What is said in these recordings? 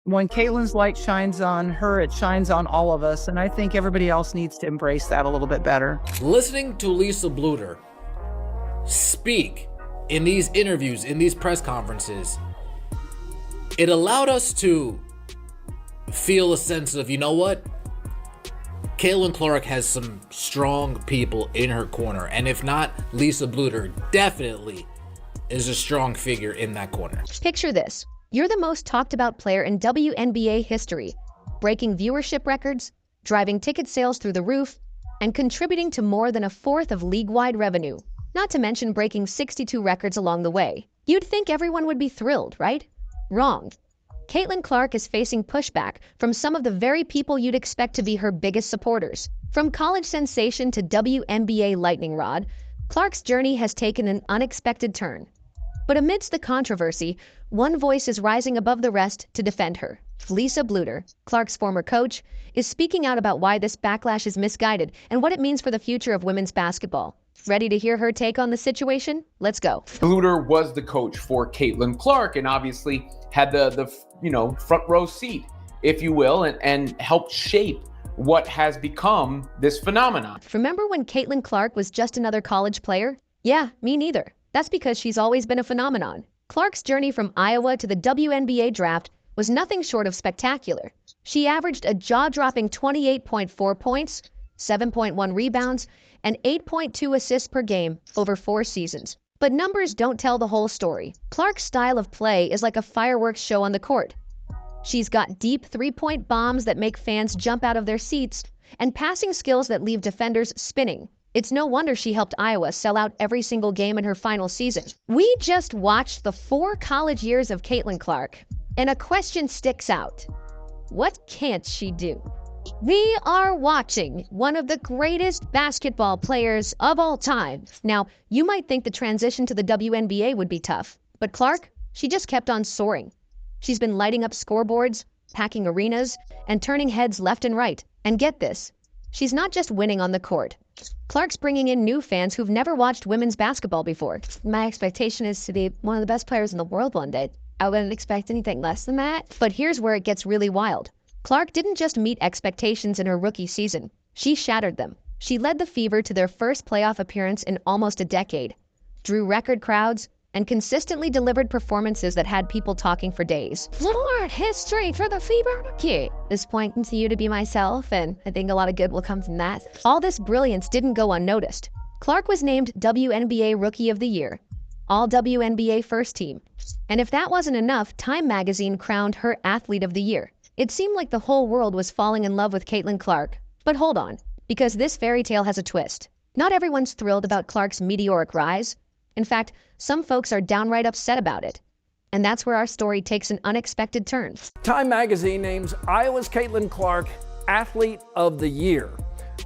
When Caitlyn's light shines on her, it shines on all of us. And I think everybody else needs to embrace that a little bit better. Listening to Lisa Bluder speak in these interviews, in these press conferences, it allowed us to feel a sense of, you know what? Caitlyn Clark has some strong people in her corner. And if not, Lisa Bluder definitely is a strong figure in that corner. Picture this. You're the most talked about player in WNBA history, breaking viewership records, driving ticket sales through the roof, and contributing to more than a fourth of league-wide revenue, not to mention breaking 62 records along the way. You'd think everyone would be thrilled, right? Wrong. Caitlyn Clark is facing pushback from some of the very people you'd expect to be her biggest supporters. From college sensation to WNBA lightning rod, Clark's journey has taken an unexpected turn. But amidst the controversy, one voice is rising above the rest to defend her. Lisa Bluder, Clark's former coach, is speaking out about why this backlash is misguided and what it means for the future of women's basketball. Ready to hear her take on the situation? Let's go. Bluder was the coach for Caitlyn Clark and obviously had the front row seat, if you will, and helped shape what has become this phenomenon. Remember when Caitlyn Clark was just another college player? Yeah, me neither. That's because she's always been a phenomenon. Clark's journey from Iowa to the WNBA draft was nothing short of spectacular. She averaged a jaw-dropping 28.4 points, 7.1 rebounds, and 8.2 assists per game over 4 seasons. But numbers don't tell the whole story. Clark's style of play is like a fireworks show on the court. She's got deep three-point bombs that make fans jump out of their seats and passing skills that leave defenders spinning. It's no wonder she helped Iowa sell out every single game in her final season. We just watched the 4 college years of Caitlyn Clark, and a question sticks out. What can't she do? We are watching one of the greatest basketball players of all time. Now, you might think the transition to the WNBA would be tough, but Clark, she just kept on soaring. She's been lighting up scoreboards, packing arenas, and turning heads left and right. And get this, she's not just winning on the court. Clark's bringing in new fans who've never watched women's basketball before. My expectation is to be one of the best players in the world one day. I wouldn't expect anything less than that. But here's where it gets really wild. Clark didn't just meet expectations in her rookie season. She shattered them. She led the Fever to their first playoff appearance in almost a decade, drew record crowds, and consistently delivered performances that had people talking for days. Lord, history for the Fever. Cute. This pointing to you to be myself, and I think a lot of good will come from that. All this brilliance didn't go unnoticed. Clark was named WNBA Rookie of the Year, All WNBA First Team. And if that wasn't enough, Time magazine crowned her Athlete of the Year. It seemed like the whole world was falling in love with Caitlyn Clark. But hold on, because this fairy tale has a twist. Not everyone's thrilled about Clark's meteoric rise. In fact, some folks are downright upset about it. And that's where our story takes an unexpected turn. Time magazine names Iowa's Caitlyn Clark Athlete of the Year.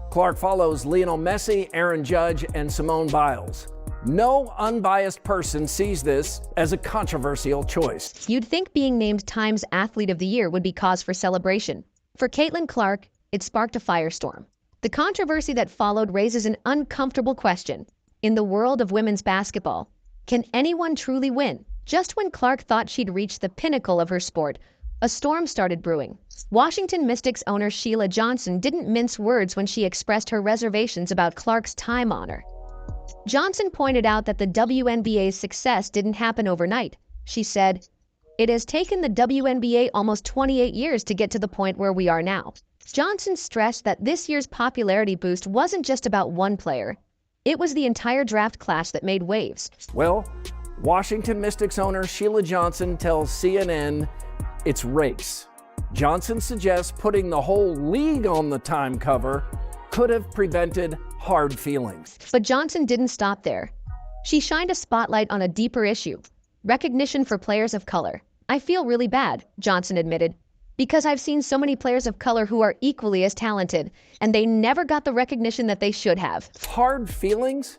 Clark follows Lionel Messi, Aaron Judge, and Simone Biles. No unbiased person sees this as a controversial choice. You'd think being named Time's Athlete of the Year would be cause for celebration. For Caitlyn Clark, it sparked a firestorm. The controversy that followed raises an uncomfortable question. In the world of women's basketball, can anyone truly win? Just when Clark thought she'd reached the pinnacle of her sport, a storm started brewing. Washington Mystics owner Sheila Johnson didn't mince words when she expressed her reservations about Clark's time honor. Johnson pointed out that the WNBA's success didn't happen overnight. She said, "It has taken the WNBA almost 28 years to get to the point where we are now." Johnson stressed that this year's popularity boost wasn't just about one player. It was the entire draft class that made waves. Well, Washington Mystics owner Sheila Johnson tells CNN it's race. Johnson suggests putting the whole league on the Time cover could have prevented hard feelings. But Johnson didn't stop there. She shined a spotlight on a deeper issue, recognition for players of color. "I feel really bad," Johnson admitted, "because I've seen so many players of color who are equally as talented, and they never got the recognition that they should have." Hard feelings?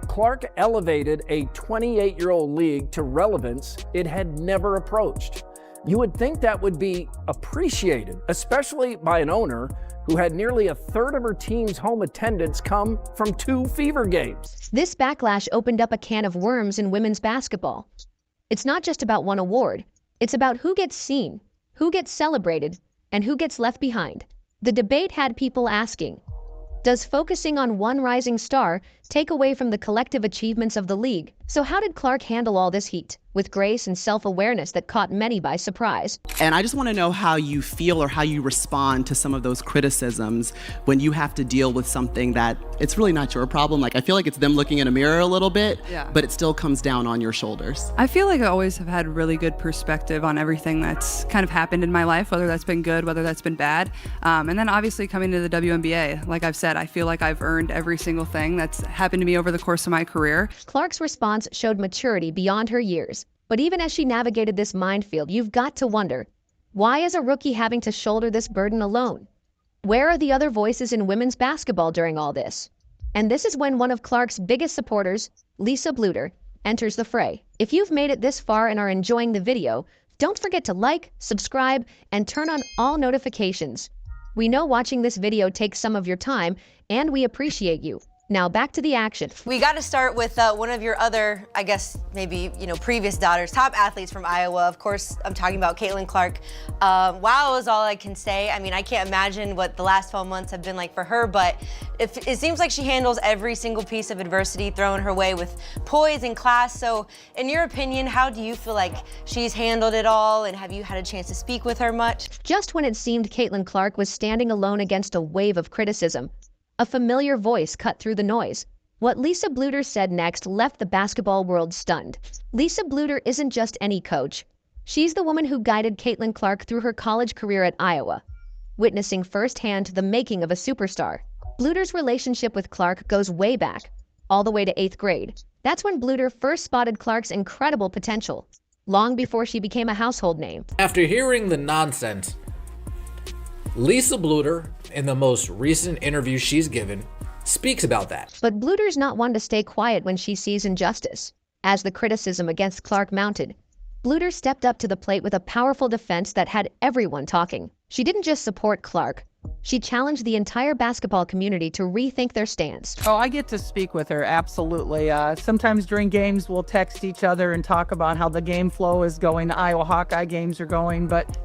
Clark elevated a 28-year-old league to relevance it had never approached. You would think that would be appreciated, especially by an owner who had nearly a third of her team's home attendance come from 2 Fever games. This backlash opened up a can of worms in women's basketball. It's not just about one award. It's about who gets seen, Who gets celebrated and who gets left behind? The debate had people asking, does focusing on one rising star take away from the collective achievements of the league? So how did Clark handle all this heat? With grace and self-awareness that caught many by surprise. And I just want to know how you feel or how you respond to some of those criticisms when you have to deal with something that it's really not your problem. Like, I feel like it's them looking in a mirror a little bit, but it still comes down on your shoulders. I feel like I always have had really good perspective on everything that's kind of happened in my life, whether that's been good, whether that's been bad. And then obviously coming to the WNBA, like I've said, I feel like I've earned every single thing that's happened to me over the course of my career. Clark's response showed maturity beyond her years. But even as she navigated this minefield, you've got to wonder, why is a rookie having to shoulder this burden alone? Where are the other voices in women's basketball during all this? And this is when one of Clark's biggest supporters, Lisa Bluder, enters the fray. If you've made it this far and are enjoying the video, don't forget to like, subscribe, and turn on all notifications. We know watching this video takes some of your time, and we appreciate you. Now back to the action. We got to start with one of your other, I guess, maybe, previous daughters, top athletes from Iowa. Of course, I'm talking about Caitlyn Clark. Wow is all I can say. I mean, I can't imagine what the last 12 months have been like for her, but it seems like she handles every single piece of adversity thrown her way with poise and class. So in your opinion, how do you feel like she's handled it all, and have you had a chance to speak with her much? Just when it seemed Caitlyn Clark was standing alone against a wave of criticism, a familiar voice cut through the noise. What Lisa Bluder said next left the basketball world stunned. Lisa Bluder isn't just any coach. She's the woman who guided Caitlyn Clark through her college career at Iowa, witnessing firsthand the making of a superstar. Bluder's relationship with Clark goes way back, all the way to 8th grade. That's when Bluder first spotted Clark's incredible potential, long before she became a household name. After hearing the nonsense, Lisa Bluder, in the most recent interview she's given, speaks about that. But Bluder's not one to stay quiet when she sees injustice. As the criticism against Clark mounted, Bluder stepped up to the plate with a powerful defense that had everyone talking. She didn't just support Clark. She challenged the entire basketball community to rethink their stance. Oh, I get to speak with her, absolutely. Sometimes during games, we'll text each other and talk about how the game flow is going, the Iowa Hawkeye games are going, but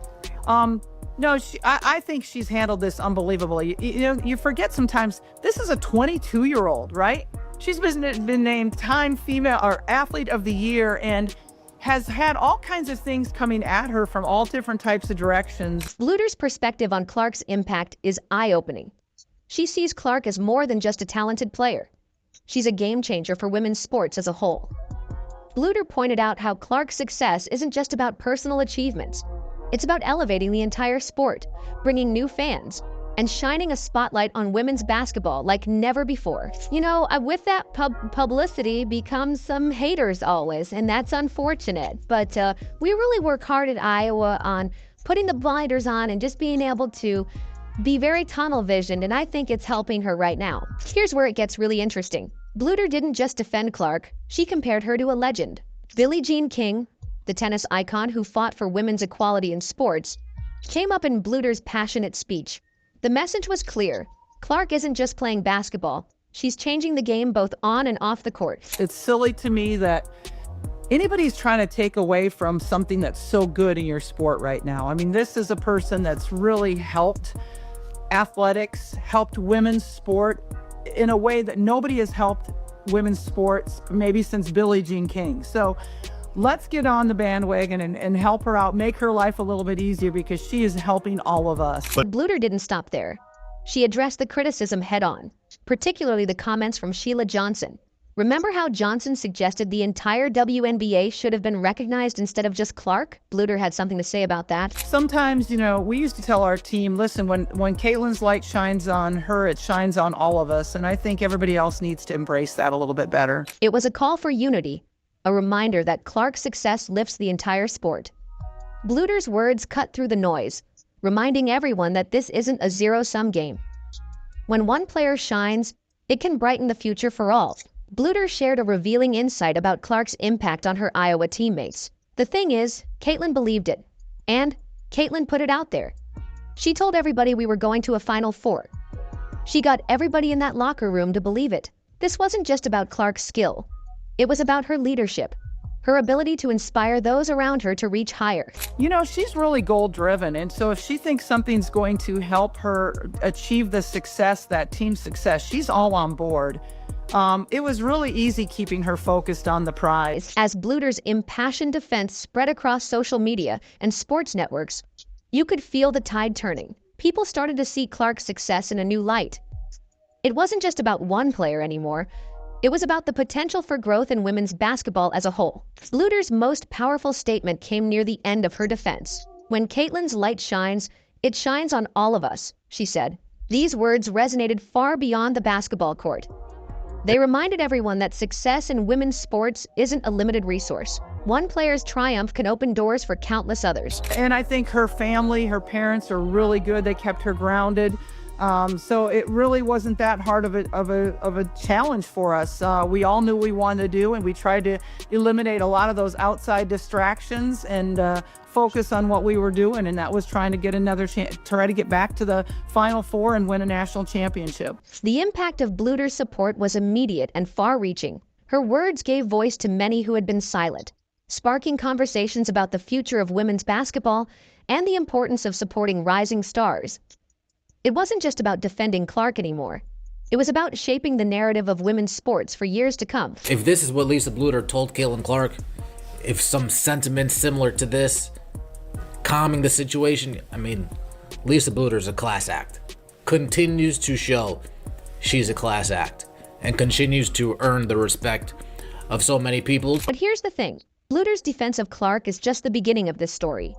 no, I think she's handled this unbelievably. You forget sometimes this is a 22-year-old, right? She's been named Time Female or Athlete of the Year and has had all kinds of things coming at her from all different types of directions. Bluder's perspective on Clark's impact is eye-opening. She sees Clark as more than just a talented player. She's a game changer for women's sports as a whole. Bluder pointed out how Clark's success isn't just about personal achievements. It's about elevating the entire sport, bringing new fans, and shining a spotlight on women's basketball like never before. With that publicity becomes some haters always, and that's unfortunate. But we really work hard at Iowa on putting the blinders on and just being able to be very tunnel visioned, and I think it's helping her right now. Here's where it gets really interesting. Bluder didn't just defend Clark, she compared her to a legend. Billie Jean King, the tennis icon who fought for women's equality in sports, came up in Bluder's passionate speech. The message was clear. Clark isn't just playing basketball. She's changing the game both on and off the court. It's silly to me that anybody's trying to take away from something that's so good in your sport right now. I mean, this is a person that's really helped athletics, helped women's sport in a way that nobody has helped women's sports maybe since Billie Jean King. So let's get on the bandwagon and help her out, make her life a little bit easier because she is helping all of us. But Bluder didn't stop there. She addressed the criticism head-on, particularly the comments from Sheila Johnson. Remember how Johnson suggested the entire WNBA should have been recognized instead of just Clark? Bluder had something to say about that. Sometimes, we used to tell our team, listen, when Caitlyn's light shines on her, it shines on all of us. And I think everybody else needs to embrace that a little bit better. It was a call for unity, a reminder that Clark's success lifts the entire sport. Bluder's words cut through the noise, reminding everyone that this isn't a zero-sum game. When one player shines, it can brighten the future for all. Bluder shared a revealing insight about Clark's impact on her Iowa teammates. The thing is, Caitlyn believed it, and Caitlyn put it out there. She told everybody we were going to a Final Four. She got everybody in that locker room to believe it. This wasn't just about Clark's skill. It was about her leadership, her ability to inspire those around her to reach higher. You know, she's really goal driven. And so if she thinks something's going to help her achieve the success, that team success, she's all on board. It was really easy keeping her focused on the prize. As Bluder's impassioned defense spread across social media and sports networks, you could feel the tide turning. People started to see Clark's success in a new light. It wasn't just about one player anymore. It was about the potential for growth in women's basketball as a whole. Bluder's most powerful statement came near the end of her defense. "When Caitlyn's light shines, it shines on all of us," she said. These words resonated far beyond the basketball court. They reminded everyone that success in women's sports isn't a limited resource. One player's triumph can open doors for countless others. And I think her family, her parents are really good. They kept her grounded. So it really wasn't that hard of a challenge for us. We all knew what we wanted to do, and we tried to eliminate a lot of those outside distractions and focus on what we were doing, and that was trying to get another chance, try to get back to the Final Four and win a national championship. The impact of Bluder's support was immediate and far-reaching. Her words gave voice to many who had been silent, sparking conversations about the future of women's basketball and the importance of supporting rising stars. It wasn't just about defending Clark anymore. It was about shaping the narrative of women's sports for years to come. If this is what Lisa Bluder told Caitlyn Clark, if some sentiment similar to this, calming the situation, I mean, Lisa Bluder is a class act. Continues to show she's a class act and continues to earn the respect of so many people. But here's the thing. Bluder's defense of Clark is just the beginning of this story.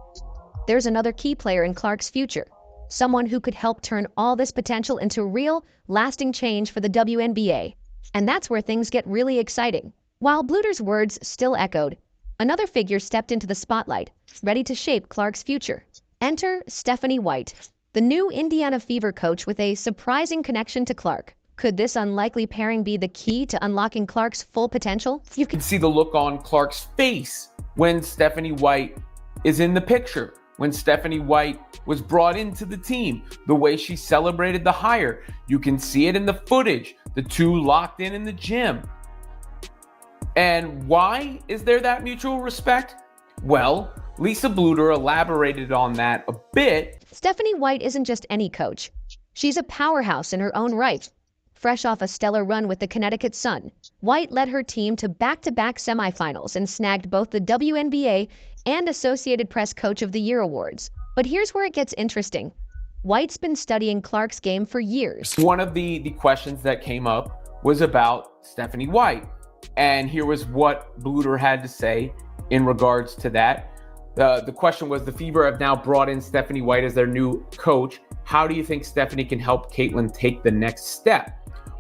There's another key player in Clark's future. Someone who could help turn all this potential into real, lasting change for the WNBA. And that's where things get really exciting. While Bluder's words still echoed, another figure stepped into the spotlight, ready to shape Clark's future. Enter Stephanie White, the new Indiana Fever coach with a surprising connection to Clark. Could this unlikely pairing be the key to unlocking Clark's full potential? You can see the look on Clark's face when Stephanie White is in the picture. When Stephanie White was brought into the team, the way she celebrated the hire, you can see it in the footage, the two locked in the gym. And why is there that mutual respect? Well, Lisa Bluder elaborated on that a bit. Stephanie White isn't just any coach. She's a powerhouse in her own right. Fresh off a stellar run with the Connecticut Sun, White led her team to back-to-back semifinals and snagged both the WNBA and Associated Press Coach of the Year awards. But here's where it gets interesting. White's been studying Clark's game for years. One of the questions that came up was about Stephanie White. And here was what Bluder had to say in regards to that. The question was, the Fever have now brought in Stephanie White as their new coach. How do you think Stephanie can help Caitlyn take the next step?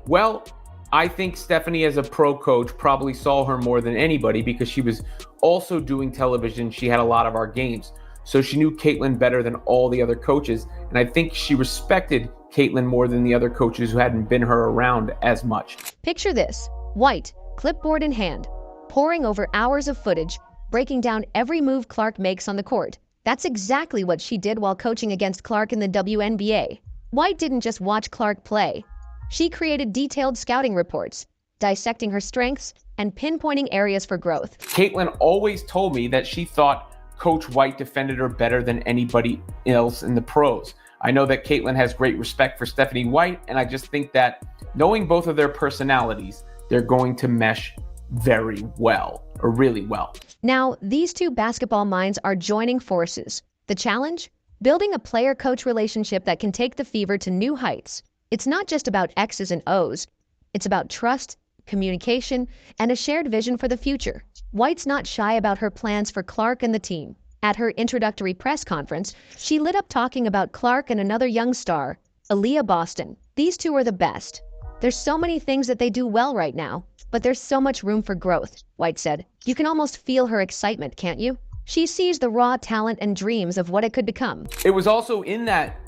Well, I think Stephanie as a pro coach probably saw her more than anybody because she was also doing television. She had a lot of our games. So she knew Caitlyn better than all the other coaches. And I think she respected Caitlyn more than the other coaches who hadn't been her around as much. Picture this. White, clipboard in hand, poring over hours of footage, breaking down every move Clark makes on the court. That's exactly what she did while coaching against Clark in the WNBA. White didn't just watch Clark play. She created detailed scouting reports, dissecting her strengths and pinpointing areas for growth. Caitlyn always told me that she thought Coach White defended her better than anybody else in the pros. I know that Caitlyn has great respect for Stephanie White, and I just think that knowing both of their personalities, they're going to mesh very well, or really well. Now, these two basketball minds are joining forces. The challenge? Building a player-coach relationship that can take the Fever to new heights. It's not just about X's and O's. It's about trust, communication, and a shared vision for the future. White's not shy about her plans for Clark and the team. At her introductory press conference, she lit up talking about Clark and another young star, Aaliyah Boston. These two are the best. There's so many things that they do well right now, but there's so much room for growth, White said. You can almost feel her excitement, can't you? She sees the raw talent and dreams of what it could become. It was also in that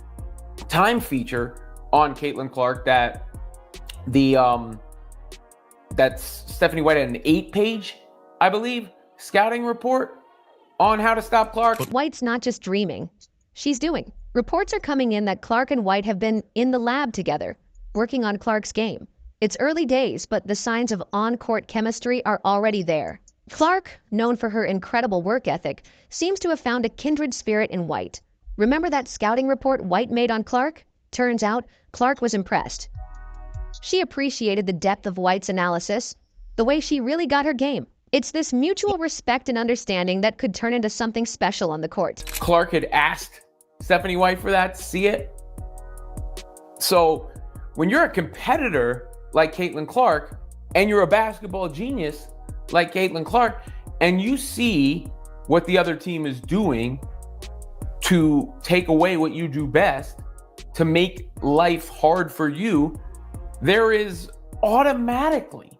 time feature on Caitlyn Clark that that Stephanie White had an 8-page, I believe, scouting report on how to stop Clark. White's not just dreaming. She's doing. Reports are coming in that Clark and White have been in the lab together, working on Clark's game. It's early days, but the signs of on-court chemistry are already there. Clark, known for her incredible work ethic, seems to have found a kindred spirit in White. Remember that scouting report White made on Clark? Turns out, Clark was impressed. She appreciated the depth of White's analysis, the way she really got her game. It's this mutual respect and understanding that could turn into something special on the court. Clark had asked Stephanie White for that, see it? So when you're a competitor like Caitlyn Clark, and you're a basketball genius like Caitlyn Clark, and you see what the other team is doing to take away what you do best, to make life hard for you, there is automatically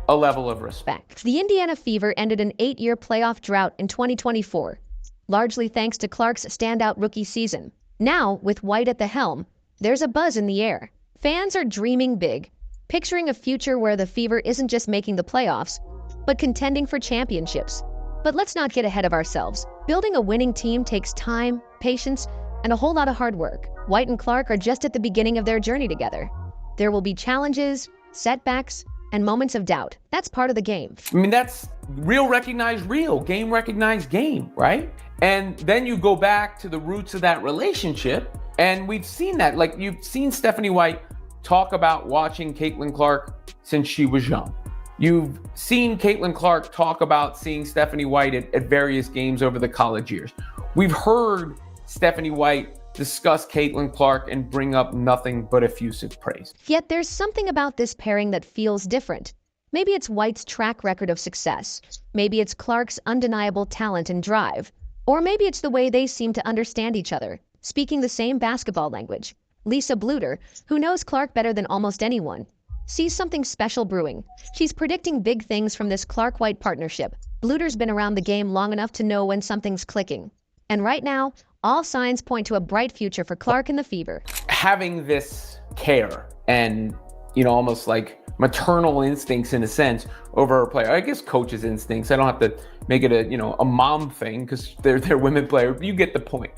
a level of respect. The Indiana Fever ended an 8-year playoff drought in 2024, largely thanks to Clark's standout rookie season. Now, with White at the helm, there's a buzz in the air. Fans are dreaming big, picturing a future where the Fever isn't just making the playoffs, but contending for championships. But let's not get ahead of ourselves. Building a winning team takes time, patience, and a whole lot of hard work. White and Clark are just at the beginning of their journey together. There will be challenges, setbacks, and moments of doubt. That's part of the game. I mean, that's real recognized real, game recognized game, right? And then you go back to the roots of that relationship, and we've seen that. Like, you've seen Stephanie White talk about watching Caitlyn Clark since she was young. You've seen Caitlyn Clark talk about seeing Stephanie White at various games over the college years. We've heard Stephanie White discuss Caitlyn Clark and bring up nothing but effusive praise. Yet there's something about this pairing that feels different. Maybe it's White's track record of success. Maybe it's Clark's undeniable talent and drive. Or maybe it's the way they seem to understand each other, speaking the same basketball language. Lisa Bluter, who knows Clark better than almost anyone, sees something special brewing. She's predicting big things from this Clark-White partnership. Bluter's been around the game long enough to know when something's clicking. And right now, all signs point to a bright future for Clark and the Fever. Having this care and, almost like maternal instincts in a sense over a player. I guess coach's instincts. I don't have to make it a mom thing because they're women players. You get the point.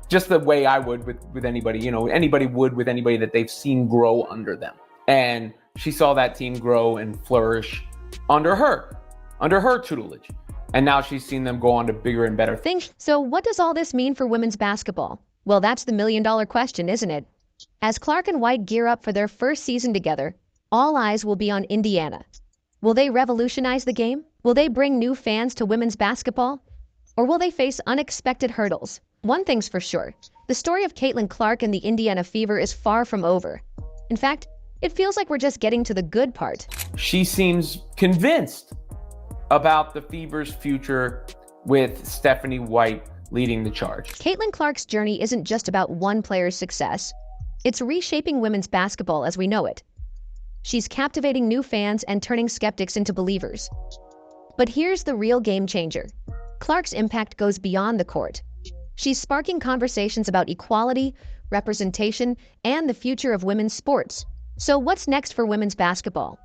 Just the way I would with anybody, anybody would with anybody that they've seen grow under them. And she saw that team grow and flourish under her tutelage. And now she's seen them go on to bigger and better things. So what does all this mean for women's basketball? Well, that's the million-dollar question, isn't it? As Clark and White gear up for their first season together, all eyes will be on Indiana. Will they revolutionize the game? Will they bring new fans to women's basketball? Or will they face unexpected hurdles? One thing's for sure, the story of Caitlyn Clark and the Indiana Fever is far from over. In fact, it feels like we're just getting to the good part. She seems convinced about the Fever's future with Stephanie White leading the charge. Caitlyn Clark's journey isn't just about one player's success. It's reshaping women's basketball as we know it. She's captivating new fans and turning skeptics into believers. But here's the real game changer. Clark's impact goes beyond the court. She's sparking conversations about equality, representation, and the future of women's sports. So what's next for women's basketball?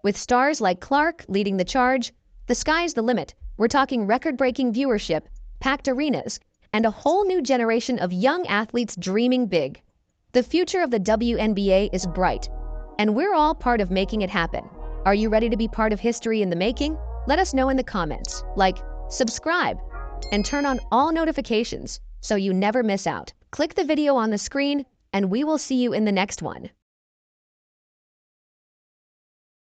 With stars like Clark leading the charge, the sky's the limit. We're talking record-breaking viewership, packed arenas, and a whole new generation of young athletes dreaming big. The future of the WNBA is bright, and we're all part of making it happen. Are you ready to be part of history in the making? Let us know in the comments. Like, subscribe, and turn on all notifications so you never miss out. Click the video on the screen, and we will see you in the next one.